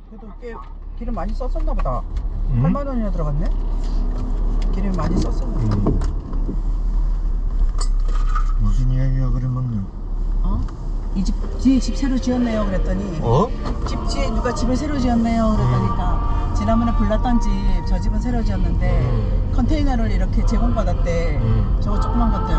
그래도 꽤 기름 많이 썼었나 보다. 응? 8만 원이나 들어갔네. 기름 많이 썼었나 보다. 무슨 이야기가 그래 많냐? 어? 이 집 뒤에 집 새로 지었네요. 그랬더니 어? 집 뒤에 누가 집을 새로 지었네요. 그러니까 지난번에 불났던 집 저 집은 새로 지었는데 컨테이너를 이렇게 제공받았대. 저거 조그만 것들.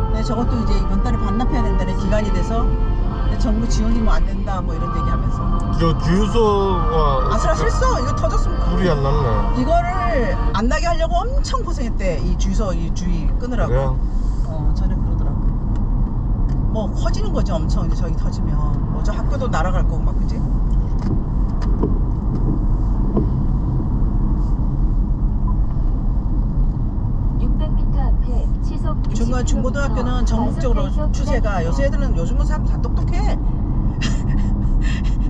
근데 저것도 이제 이번 달에 반납해야 된다는 기간이 돼서 근데 정부 지원이 뭐 안 된다 뭐 이런 얘기하면서 저 주유소가 아슬아 실수 이거 터졌으면 불이 안 났네. 이거를 안 나게 하려고 엄청 고생했대. 이 주유소 이 주위 끄느라고. 그래? 전에 그러더라고. 뭐 커지는 거지 엄청 이제 저기 터지면 뭐 저 학교도 날아갈 거고 막 그지? 중간 중고등학교는 전국적으로 추세가 요새 애들은 요즘은 사람 다 똑똑해.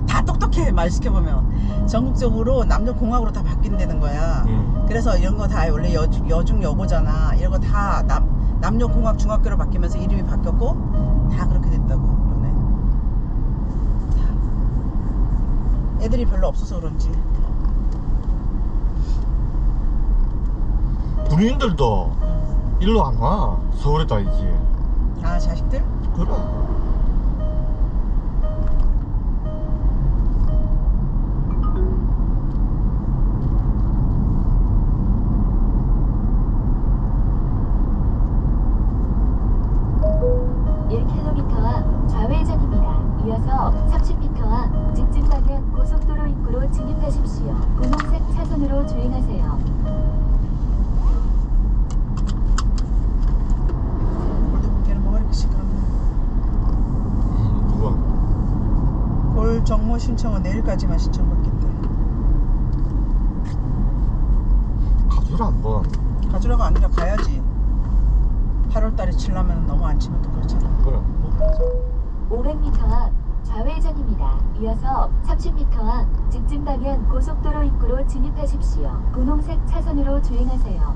다 똑똑해 말 시켜보면 전국적으로 남녀공학으로 다 바뀐다는 거야. 그래서 이런 거 다 원래 여중 여고잖아. 이런 거 다 남녀공학 중학교로 바뀌면서 이름이 바뀌었고 다 그렇게 됐다고 그러네. 애들이 별로 없어서 그런지. 군인들도 일로 안 와. 서울에 다 있지. 아 자식들? 그래. 좌회전입니다. 이어서 30m와 직진 방향 고속도로 입구로 진입하십시오. 분홍색 차선으로 주행하세요. 걔는 뭐가 이렇게 시끄럽냐. 누가? 볼 정모 신청은 내일까지만 신청받겠대. 가주라 한번. 가주라가 아니라 가야지. 8월달에 치려면 너무 안 치면 또 그렇잖아. 그래. 500m 앞 좌회전입니다. 이어서 30m 앞 직진 방향 고속도로 입구로 진입하십시오. 분홍색 차선으로 주행하세요.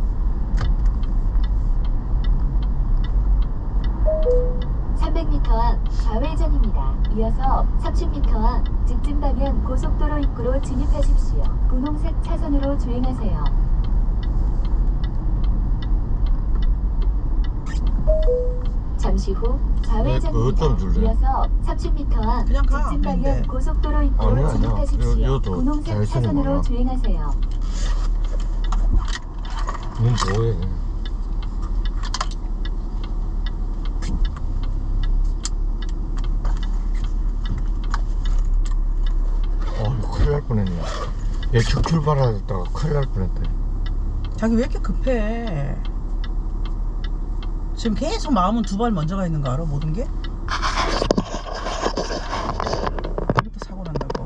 300m 앞 좌회전입니다. 이어서 30m 앞 직진 방향 고속도로 입구로 진입하십시오. 분홍색 차선으로 주행하세요. '잠시 후 좌회전입니다. 좀 줄래? 이어서 30m 앞 그냥 가. 직진 방향 근데. 고속도로 입구로 아니야, 아니야. 진입하십시오. 이것도 분홍색 잘 쓰는 차선으로 거야. 주행하세요. 넌 뭐해? 큰일 날 뻔했네. 예측 출발하다가 큰일 날 뻔했다. 자기 왜 이렇게 급해? 지금 계속 마음은 두 발 먼저 가 있는 거 알아? 모든 게? 이것도 사고 난다고.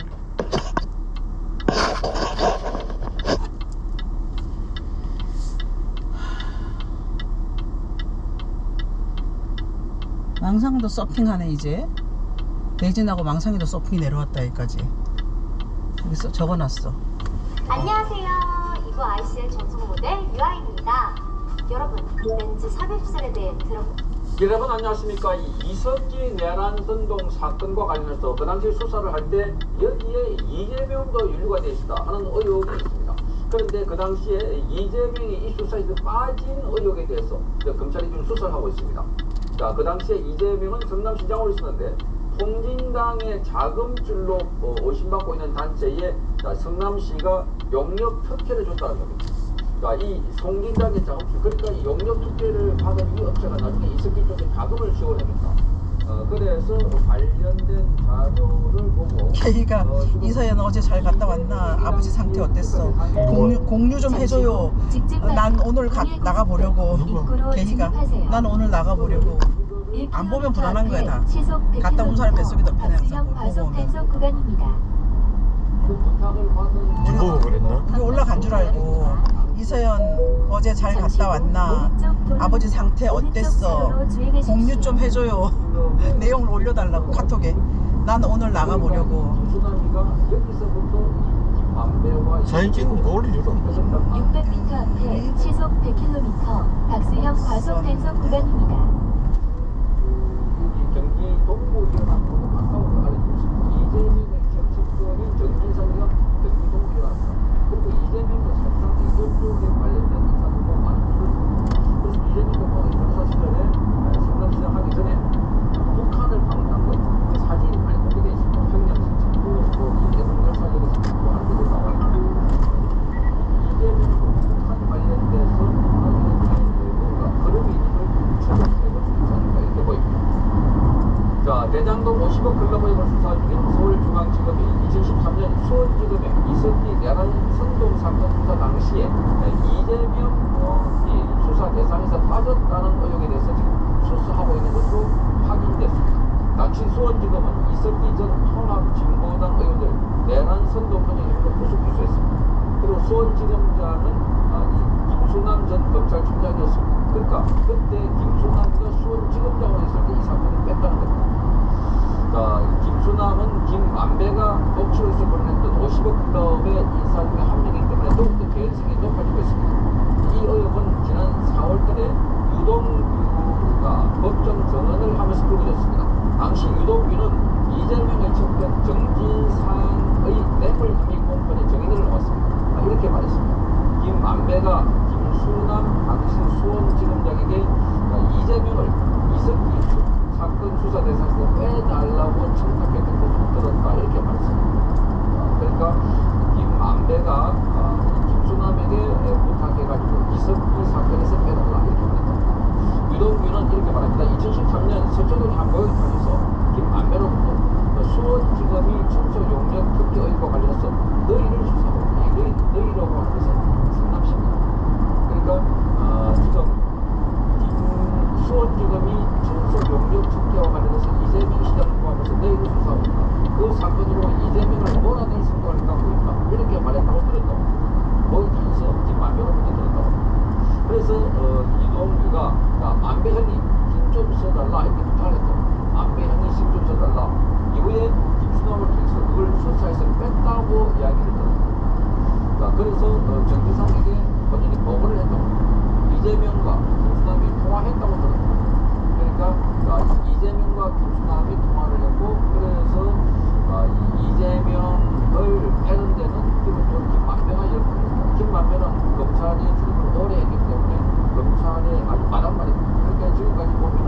망상도 서핑하네 이제. 대진하고 망상이도 서핑이 내려왔다 여기까지. 여기서 적어놨어. 안녕하세요. 이거 ICL 전속 모델 유아입니다. 여러분, 렌즈 삽입 술에 대해 여러분 안녕하십니까. 이석기 내란 선동 사건과 관련해서 그 당시 수사를 할 때 여기에 이재명도 연루가 되어 있다 하는 의혹이 있습니다. 그런데 그 당시에 이재명이 이 수사에서 빠진 의혹에 대해서 검찰이 지금 수사를 하고 있습니다. 자, 그 당시에 이재명은 성남시장으로 있었는데 통진당의 자금줄로 의심받고 있는 단체에 성남시가 용역 특혜를 줬다는 겁니다. 그러니까 이 송진당의 자금줄, 그러니까 이 용역 특혜를 받은 이 업체가 나중에 이석기 쪽에 자금을 지원해줬다. 그래서 관련된 자료를 보고 걔가 이서연 어제 잘 갔다 왔나? 아버지 상태 어땠어? 공유 좀 해줘요. 난 오늘 나가 보려고. 걔가 난 오늘 나가 보려고. 안 보면 불안한 거야 다. 갔다 온 사람 뱃속이 더 편해 항상 보고 오면. 구간입니다. 그 부탁을 받은 김보고 그랬나? 우리 올라간 줄 알고 이서연 어제 잘 갔다 왔나? 아버지 상태 어땠어? 공유 좀 해줘요. 내용을 올려달라고 카톡에. 난 오늘 나가 보려고. 수남이가 여기서부터 만배와 사진 찍은 거 올리주라. 600m 앞에 시속 100km 박스형 과속 단속 구간입니다. 경기 동부 일어나고 가까운 걸 알려주고 있습니다. 이재명의 정치권이 정진상이가 수원지검의 이석기 내란 선동 사건 수사 당시에 이재명 이 수사 대상에서 빠졌다는 의혹에 대해서 지금 수사하고 있는 것으로 확인됐습니다. 당시 수원지검은 이석기 전 통합진보당 의원들 내란 선동 등의 혐의로 구속 기소했습니다. 그리고 수원지검장은 김수남 전 검찰총장이었습니다. 그러니까 그때 김수남이가 수원지검장으로 있을 때 이 사건을 뺐다는 겁니다. 김수남은 김만배가 녹취록에서 보냈던 50억 클럽의 인사 중에 한 명이기 때문에 더욱더 개연성이 높아지고 있습니다. 이 의혹은 지난 4월달에 유동규가 법정 전원을 하면서 불거졌습니다. 당시 유동규는 이재명을 쳤던 정진상의 뇌물 혐의 공판에 정인을 넣었습니다. 이렇게 말했습니다. 김만배가 김수남 당시 수원지검장에게 이재명을 이석기 사건 수사 대상에서 빼달라고 청탁했던 것을 들었다 이렇게 말했습니다. 그러니까 김만배가 김수남에게 부탁해가지고 이석기 사건에서 빼달라 이렇게 말했다. 유동규는 이렇게 말합니다. 2013년 서초동 한보역판에서 김만배로부터 수원지검이 청소 용역 특혜 의혹과 관련해서 너희를 수사하고 너희라고 하는 것은 성남시입니다. 그러니까 지금 수원지검이 청소 용역 특혜와 관련해서 이재명 시장을 포함해서 너희를 수사하고 있다. 그 사건으로 이재명을 몰아낼 생각을 갖고 있다. 이렇게 말했다고 들었다고. 거의 단서 김만배로부터 들었다고. 그래서 이동규가 만배 형이 힘 좀 써달라 이렇게 부탁을 했다고. 만배 형이 힘 좀 써달라. 이후에 김수남을 통해서 그걸 수사해서 뺐다고 이야기를 들었다. 그래서 정기상에게 본인이 보고를 했다고. 이재명과 김수남이 통화했다고 들었다. 그러니까 이재명과 김수남이 통화를 했고 그래서 이재명을 패는 데는 기본적으로 김만배가 역할을 했다. 김만배는 검찰이 출입을 오래 했기 때문에 검찰에 아주 마당말입니다. 그러니까 지금까지 보면은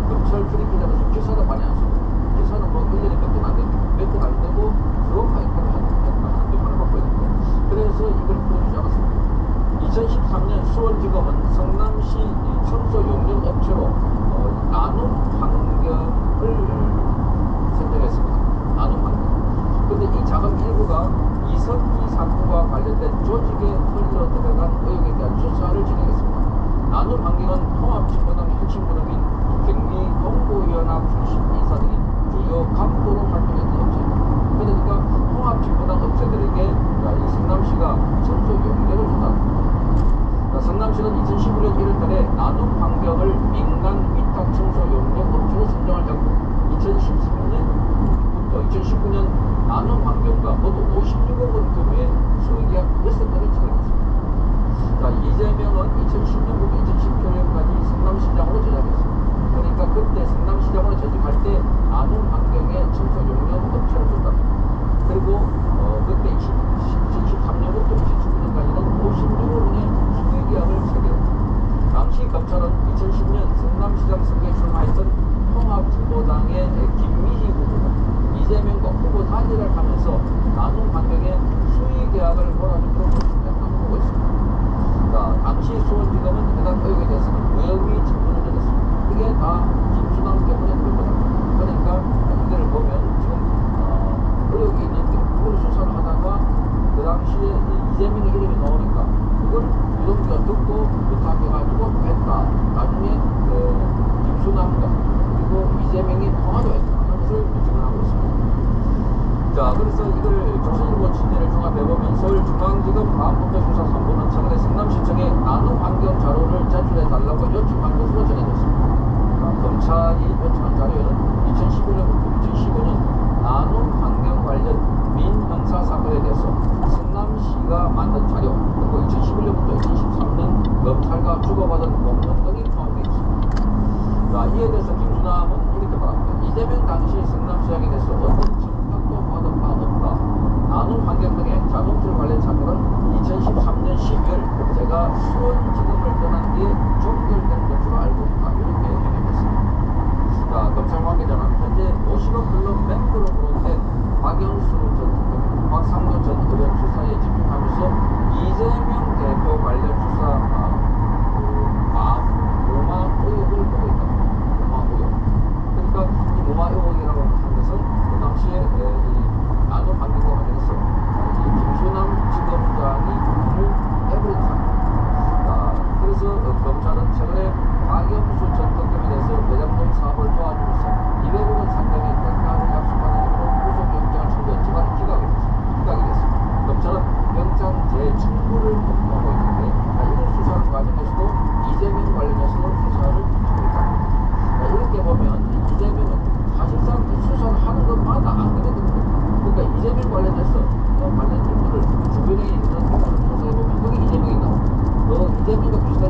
검찰 출입 기자로서 기사도 많이 안 쓰고 기사는 뭐 1년에 몇 건 안 되고 주로 파이터를 한 몇만을 받고 있는데 그래서 이걸 풀어주지 않았습니다. 2013년 수원지검은 성남시 청소 용역 업체로 나눔 환경을 선정했습니다. 나눔 환경. 근데 이 자금 일부가 이석기 사건과 관련된 조직에 흘러 들어간 의혹에 대한 수사를 진행했습니다. 나눔 환경은 통합진보당의 핵심 그룹인 경기 동부연합 출신 인사 등이 주요 간부로 활동했던 업체입니다. 그러니까 통합진보당 업체들에게 이 성남시가 청소 용역을 줬다. 성남시는 2015년 1월달에 나눔 환경을 민간 위탁 청소 용역 업체로 선정을 했고 2019년 나눔 환경과 모두 56억 원 규모의 수의계약 6건을 체결했습니다. 이재명은 2010년부터 2017년까지 성남시장으로 제작했습니다. 그러니까 그때 성남시장으로 재직할 때 나눔 환경에 청소 용역 업체를 줬다. 그리고 그때 2013년부터 2019년까지는 56억 원의 계약을 체결했다. 당시 검찰은 2010년 성남시장 선거에 출마했던 통합진보당의 김미희 후보가 이재명과 후보 단일을 하면서 나눔 환경에 수의 계약을 몰아주도록 했다고 보고 있습니다. 당시 수원지검은 해당 의혹에 대해서는 무혐의 처분을 내렸습니다. 그게 다 김수남 때문에 그런 거다. 그러니까 이걸 보면 지금 의혹이 있는데 그걸 수사를 하다가 그 당시에 이재명의 이름이 나오니까 그걸 유동규가 듣고 부탁해가지고 뺐다. 나중에 김수남과 그리고 이재명이 통화도 했다. 하는 것을 주장을 하고 있습니다. 자, 그래서 이걸 조선일보 취재를 종합해보면 서울중앙지검 과학범죄수사 3부는 최근에 성남시청에 나눔 환경 자료를 제출해달라고 요청한 것으로 전해졌습니다. 검찰이 요청한 자료에는 2015년부터 2015년 나눔 환경 관련 민형사 사건에 대해서 성남시가 만든 자료 그리고 2011년부터 2013년 검찰과 주고받은 공문 등이 포함되어 있습니다. 자, 이에 대해서 김수남은 이렇게 말합니다. 이재명 당시 성남시장에 대해서 어떤 청탁도 받은 바 없다. 나눔 환경 등의 자동출 관련 사건은 2013년 12월 제가 수원지검을 떠난 뒤에 종결된 것으로 알고 있다. 이렇게 해명했습니다. 자, 검찰 관계자는 현재 50억 클럽 멤버로 거론된 박영수 전 박상도 전 의원 수사에 집중하면서 이재명 대표 관련 수사 무마 의혹을 보고 있다. 무마 의혹. 그러니까 이 무마 의혹이라고 하는 것은 그 당시에 이 나눔 환경과 관련해서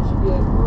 시기에